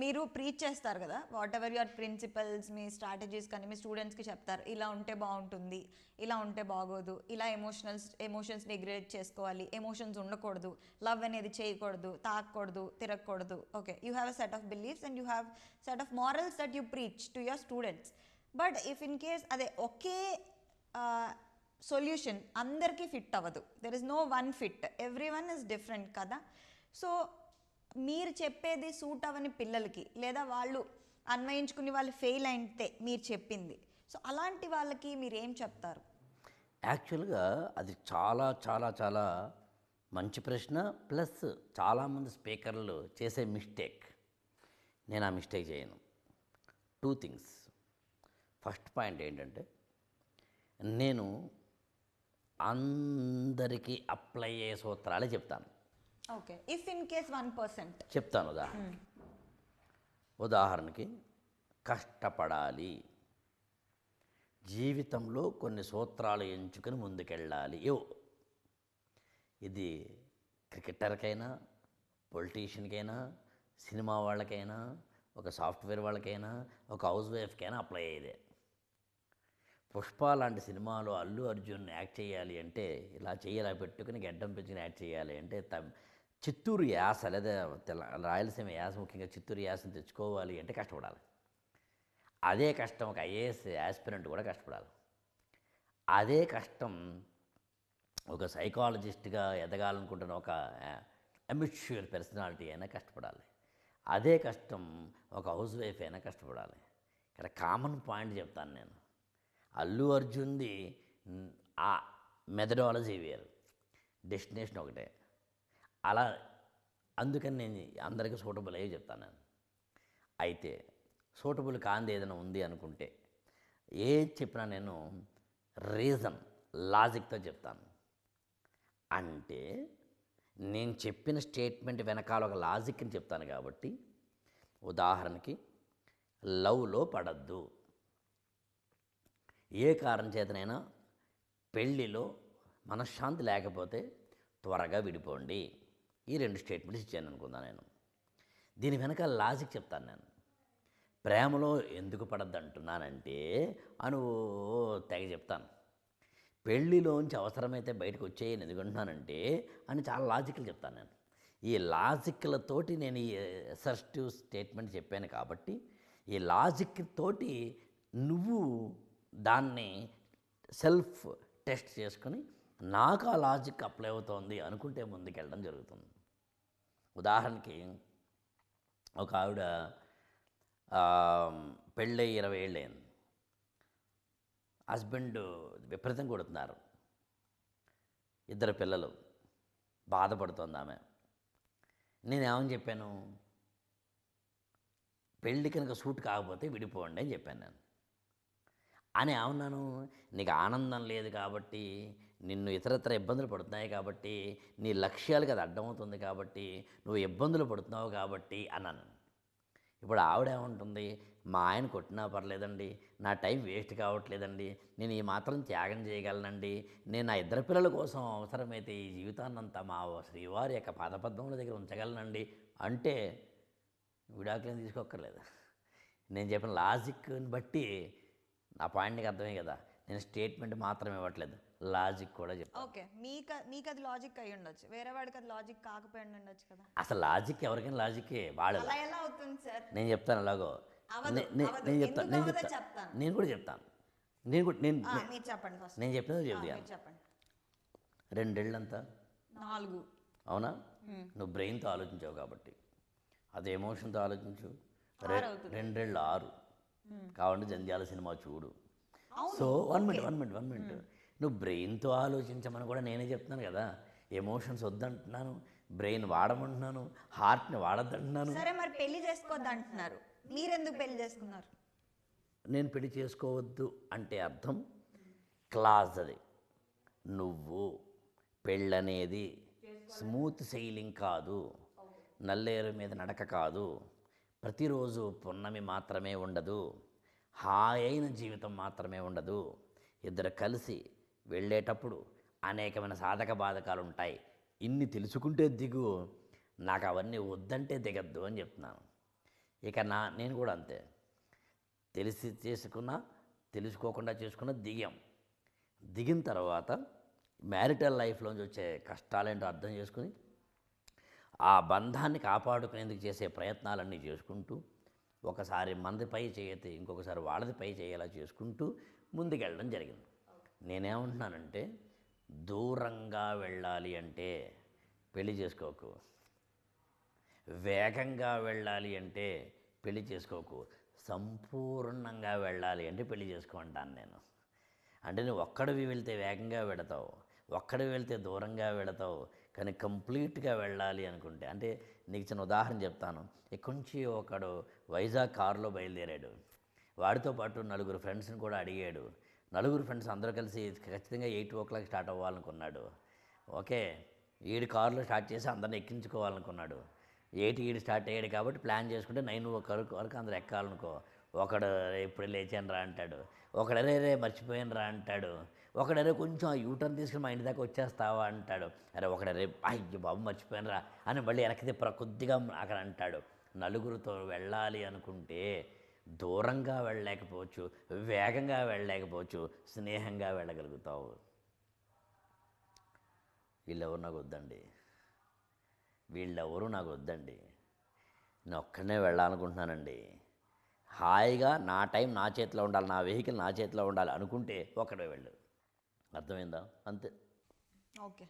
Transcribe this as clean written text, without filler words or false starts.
మీరు ప్రీచ్ చేస్తారు కదా, వాట్ ఎవర్ యువర్ ప్రిన్సిపల్స్, మీ స్ట్రాటజీస్ కానీ మీ స్టూడెంట్స్కి చెప్తారు, ఇలా ఉంటే బాగుంటుంది, ఇలా ఉంటే బాగోదు, ఇలా ఎమోషన్స్ నెగ్లెక్ట్ చేసుకోవాలి, ఎమోషన్స్ ఉండకూడదు, లవ్ అనేది చేయకూడదు, తాకూడదు, తిరగకూడదు. Okay, you have a set of beliefs and you have set of morals that you preach to your students. But if in case అదే ఒకే సొల్యూషన్ అందరికీ ఫిట్ అవ్వదు. There is no one fit, every one is different కదా. So మీరు చెప్పేది suit అవ్వని పిల్లలకి, లేదా వాళ్ళు అన్వయించుకుని వాళ్ళు ఫెయిల్ అయితే మీరు చెప్పింది, సో అలాంటి వాళ్ళకి మీరు ఏం చెప్తారు? యాక్చువల్గా అది చాలా చాలా చాలా మంచి ప్రశ్న. ప్లస్ చాలామంది స్పీకర్లు చేసే మిస్టేక్. నేను ఆ మిస్టేక్ చేయను. 2 థింగ్స్. ఫస్ట్ పాయింట్ ఏంటంటే, నేను అందరికీ అప్లై అయ్యే సూత్రాలే చెప్తాను. ఓకే, ఇఫ్ ఇన్ కేస్ 1% చెప్తాను. ఉదాహరణకి కష్టపడాలి, జీవితంలో కొన్ని సూత్రాలు ఎంచుకొని ముందుకెళ్ళాలి. ఇది క్రికెటర్కైనా, పొలిటీషియన్కైనా, సినిమా వాళ్ళకైనా, ఒక సాఫ్ట్వేర్ వాళ్ళకైనా, ఒక హౌస్ వైఫ్కైనా అప్లై అయ్యేదే. పుష్ప లాంటి సినిమాలో అల్లు అర్జున్ యాక్ట్ చేయాలి అంటే, ఇలా చెయ్యలా పెట్టుకుని గడ్డం పెంచుకుని యాక్ట్ చేయాలి అంటే చిత్తూరు యాస లేదా రాయలసీమ యాస, ముఖ్యంగా చిత్తూరు యాసను తెచ్చుకోవాలి అంటే కష్టపడాలి. అదే కష్టం ఒక ఐఏఎస్ యాస్పిరెంట్ కూడా కష్టపడాలి. అదే కష్టం ఒక సైకాలజిస్ట్గా ఎదగాలనుకుంటున్న ఒక అమ్యూచ్యూర్ పర్సనాలిటీ అయినా కష్టపడాలి. అదే కష్టం ఒక హౌస్ వైఫ్ అయినా కష్టపడాలి. ఇక్కడ కామన్ పాయింట్ చెప్తాను నేను. అల్లు అర్జున్ది ఆ మెథడాలజీ వేరు, డెస్టినేషన్ ఒకటే. అలా అందుకని నేను అందరికీ సూటబుల్ అయ్యి చెప్తాను నేను. అయితే సూటబుల్ కాంది ఏదైనా ఉంది అనుకుంటే ఏది చెప్పినా నేను రీజన్, లాజిక్తో చెప్తాను. అంటే నేను చెప్పిన స్టేట్మెంట్ వెనకాల ఒక లాజిక్ని చెప్తాను కాబట్టి, ఉదాహరణకి లవ్లో పడద్దు, ఏ కారణం చేతనైనా పెళ్ళిలో మనశ్శాంతి లేకపోతే త్వరగా విడిపోండి. ఈ 2 స్టేట్మెంట్స్ ఇచ్చాను అనుకుందాను నేను. దీని వెనక లాజిక్ చెప్తాను నేను. ప్రేమలో ఎందుకు పడద్దు అంటున్నానంటే తెగ చెప్తాను. పెళ్ళిలోంచి అవసరమైతే బయటకు వచ్చేయని ఎందుకంటున్నానంటే అని చాలా లాజిక్లు చెప్తాను నేను. ఈ లాజిక్లతోటి నేను ఈ అసర్టివ్ స్టేట్మెంట్ చెప్పాను కాబట్టి, ఈ లాజిక్ తోటి నువ్వు దాన్ని సెల్ఫ్ టెస్ట్ చేసుకొని నాకు ఆ లాజిక్ అప్లై అవుతోంది అనుకుంటే ముందుకెళ్ళడం జరుగుతుంది. ఉదాహరణకి ఒక ఆవిడ పెళ్ళై 20 ఏళ్ళు అయింది. హస్బెండ్ విపరీతం కొడుతున్నారు, 2 పిల్లలు, బాధపడుతోంది ఆమె. నేనేమని చెప్పాను, పెళ్ళి కనుక సూట్ కాకపోతే విడిపోండి అని చెప్పాను నేను. అని ఏమన్నాను, నీకు ఆనందం లేదు కాబట్టి, నిన్ను ఇతరత్ర ఇబ్బందులు పడుతున్నాయి కాబట్టి, నీ లక్ష్యాలకు అది అడ్డమవుతుంది కాబట్టి, నువ్వు ఇబ్బందులు పడుతున్నావు కాబట్టి అన్నాను. ఇప్పుడు ఆవిడేమంటుంది, మా ఆయన కొట్టినా పర్లేదండి, నా టైం వేస్ట్ కావట్లేదండి, నేను ఈ మాత్రం త్యాగం చేయగలనండి, నేను నా 2 పిల్లల కోసం అవసరమైతే ఈ జీవితాన్నంతా మా శ్రీవారి యొక్క పాదపద్మముల దగ్గర ఉంచగలనండి అంటే విడాకులను తీసుకోక్కర్లేదు. నేను చెప్పిన లాజిక్ని బట్టి నా పాయింట్ నీకు అర్థమే కదా. నేను స్టేట్మెంట్ మాత్రం ఇవ్వట్లేదు, లాజిక్ కూడా చెప్తాను. ఓకే, మీకు అది లాజిక్ అయి ఉండొచ్చు, వేరే వాడికి అది లాజిక్ కాకపోయి ఉండొచ్చు కదా. అసలు లాజిక్ ఎవరికైనా లాజిక్కే వాడు. అలా ఎలా అవుతుంది సార్? నేను చెప్తాను ఎలాగో, నేను చెప్తాను, నేను కూడా చెప్తాను. మీరు చెప్పండి ఫస్ట్. నేను చెప్పినది చెప్తాను. చెప్పండి. 2 ఏళ్ళంతా 4. అవునా? నువ్వు బ్రెయిన్తో ఆలోచించావు కాబట్టి, అది ఎమోషన్తో ఆలోచించు. 2 ఏళ్ళు 6 కావాలంటే జంధ్యాల సినిమా చూడు. సో 1 మినిట్ నువ్వు బ్రెయిన్తో ఆలోచించమని కూడా నేనే చెప్తున్నాను కదా. ఎమోషన్స్ వద్దంటున్నాను, బ్రెయిన్ వాడమంటున్నాను, హార్ట్ని వాడద్దంటున్నాను. సరే, మరి పెళ్లి చేసుకోవద్దు అంటున్నారు, మీరెందుకు పెళ్లి చేసుకున్నారు? నేను పెళ్లి చేసుకోవద్దు అంటే అర్థం క్లాజ్ అది. నువ్వు పెళ్ళనేది స్మూత్ సెయిలింగ్ కాదు, నల్లేరు మీద నడక కాదు, ప్రతిరోజు పున్నమి మాత్రమే ఉండదు, హాయైన జీవితం మాత్రమే ఉండదు. ఇద్దరు కలిసి వెళ్ళేటప్పుడు అనేకమైన సాధక బాధకాలు ఉంటాయి. ఇన్ని తెలుసుకుంటే దిగు, నాకు అవన్నీ వద్దంటే దిగద్దు అని చెప్తున్నాను. ఇక నేను కూడా అంతే. తెలిసి చేసుకున్నా తెలుసుకోకుండా చేసుకున్నా దిగిన తర్వాత మ్యారిటల్ లైఫ్లోంచి వచ్చే కష్టాలేంటో అర్థం చేసుకుని ఆ బంధాన్ని కాపాడుకునేందుకు చేసే ప్రయత్నాలన్నీ చేసుకుంటూ, ఒకసారి మనది పై చేయతే ఇంకొకసారి వాళ్ళది పై చేయేలా చేసుకుంటూ ముందుకెళ్ళడం జరిగింది. నేనేమంటున్నానంటే, దూరంగా వెళ్ళాలి అంటే పెళ్లి చేసుకోకు, వేగంగా వెళ్ళాలి అంటే పెళ్లి చేసుకోకు, సంపూర్ణంగా వెళ్ళాలి అంటే పెళ్లి చేసుకో అంటాను నేను. అంటే నువ్వు ఒక్కడివి వెళ్తే వేగంగా వెళతావు, ఒక్కడివి వెళ్తే దూరంగా వెళతావు. కానీ కంప్లీట్గా వెళ్ళాలి అనుకుంటే, అంటే నీకు చిన్న ఉదాహరణ చెప్తాను. ఇక్కడి నుంచి ఒకడు వైజాగ్ కారులో బయలుదేరాడు. వాడితో పాటు నలుగురు ఫ్రెండ్స్ని కూడా అడిగాడు. నలుగురు ఫ్రెండ్స్ అందరూ కలిసి ఖచ్చితంగా 8 o'clock స్టార్ట్ అవ్వాలనుకున్నాడు. ఓకే, 7 కారులో స్టార్ట్ చేసి అందరిని ఎక్కించుకోవాలనుకున్నాడు. 8 ఈడు స్టార్ట్ అయ్యాడు కాబట్టి ప్లాన్ చేసుకుంటే 9 వరకు అందరు ఎక్కాలనుకో. ఒకడు ఇప్పుడు లేచాను రా అంటాడు, ఒకడు రే మర్చిపోయాను రా అంటాడు, ఒకడరే కొంచెం యూటర్న్ తీసుకుని మా ఇంటి దాకా వచ్చేస్తావా అంటాడు. అరే ఒకడరే అయ్యో బాబు మర్చిపోయాను రా అని మళ్ళీ వెనక్కి తిప్పరా కొద్దిగా అక్కడ అంటాడు. నలుగురితో వెళ్ళాలి అనుకుంటే దూరంగా వెళ్ళలేకపోవచ్చు, వేగంగా వెళ్ళలేకపోవచ్చు, స్నేహంగా వెళ్ళగలుగుతావు. వీళ్ళెవరు నాకు వద్దండి, నేను ఒక్కడనే వెళ్ళాలనుకుంటున్నానండి. హాయిగా నా టైం నా చేతిలో ఉండాలి, నా వెహికల్ నా చేతిలో ఉండాలి అనుకుంటే ఒక్కడే వెళ్ళు. అర్థమైందా? అంతే. ఓకే.